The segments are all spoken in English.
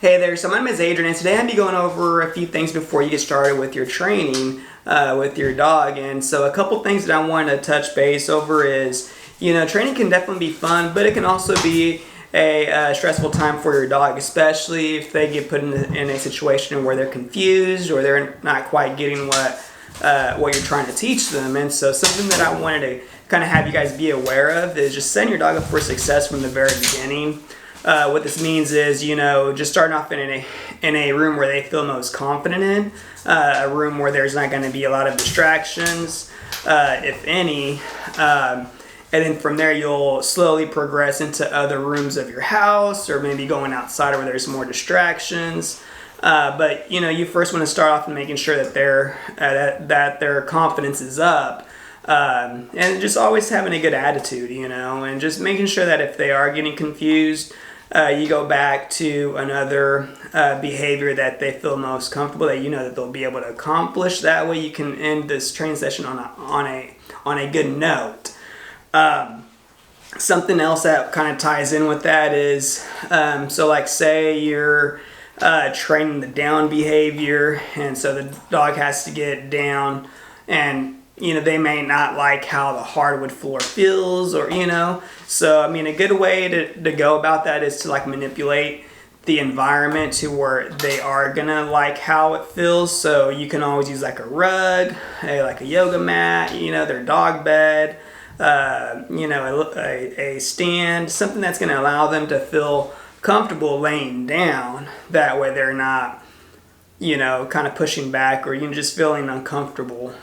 Hey there, so my name is Adrian, and today I'm going to be going over a few things before you get started with your training with your dog. And so a couple things that I wanted to touch base over is, training can definitely be fun, but it can also be a stressful time for your dog, especially if they get put in a situation where they're confused or they're not quite getting what you're trying to teach them. And so something that I wanted to kind of have you guys be aware of is just setting your dog up for success from the very beginning. What this means is, just starting off in a room where they feel most confident in, a room where there's not going to be a lot of distractions, if any, and then from there you'll slowly progress into other rooms of your house, or maybe going outside where there's more distractions. But you first want to start off in making sure that their confidence is up. And just always having a good attitude, and just making sure that if they are getting confused, you go back to another behavior that they feel most comfortable, that that they'll be able to accomplish. That way you can end this training session on a good note. Something else that kind of ties in with that is, so like say you're training the down behavior, and so the dog has to get down, and they may not like how the hardwood floor feels, or so a good way to go about that is to manipulate the environment to where they are gonna like how it feels. So you can always use a rug, a yoga mat, their dog bed, a stand, something that's gonna allow them to feel comfortable laying down. That way they're not kind of pushing back, or just feeling uncomfortable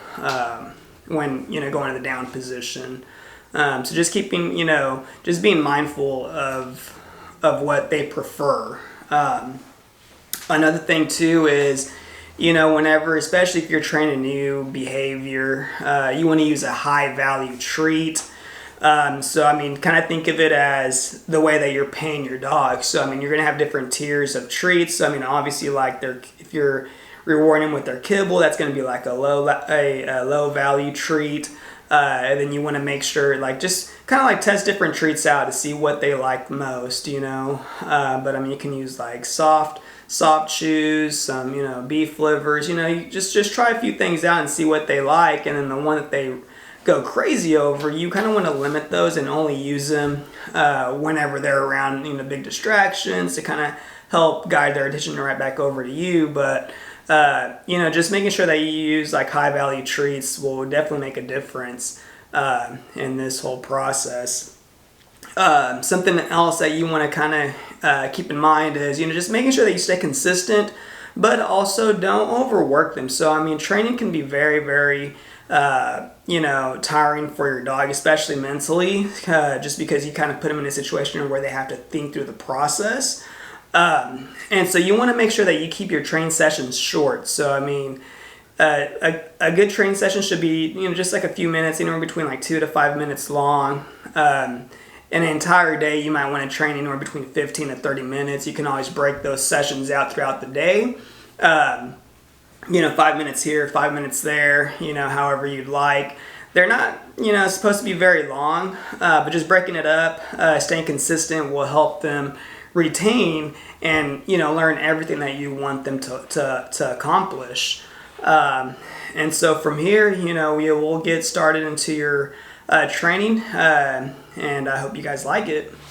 when going to the down position. So just keeping just being mindful of what they prefer. Another thing too is whenever, especially if you're training a new behavior, you want to use a high value treat. So kind of think of it as the way that you're paying your dog. So you're gonna have different tiers of treats. Obviously if you're rewarding them with their kibble, that's going to be a low value treat. And then you want to make sure just kind of test different treats out to see what they like most, but you can use soft chews, some beef livers, you just try a few things out and see what they like. And then the one that they go crazy over, you kind of want to limit those and only use them whenever they're around big distractions, to kind of help guide their attention right back over to you. But just making sure that you use high value treats will definitely make a difference in this whole process. Something else that you want to kind of keep in mind is just making sure that you stay consistent, but also don't overwork them. So training can be very, very tiring for your dog, especially mentally, just because you kind of put them in a situation where they have to think through the process. And so you want to make sure that you keep your training sessions short. So a good training session should be just a few minutes, anywhere between 2 to 5 minutes long. An entire day you might want to train anywhere between 15 to 30 minutes. You can always break those sessions out throughout the day. 5 minutes here, 5 minutes there, however you'd like. They're not, supposed to be very long, but just breaking it up, staying consistent will help them retain and learn everything that you want them to accomplish. And so from here, we'll get started into your training, and I hope you guys like it.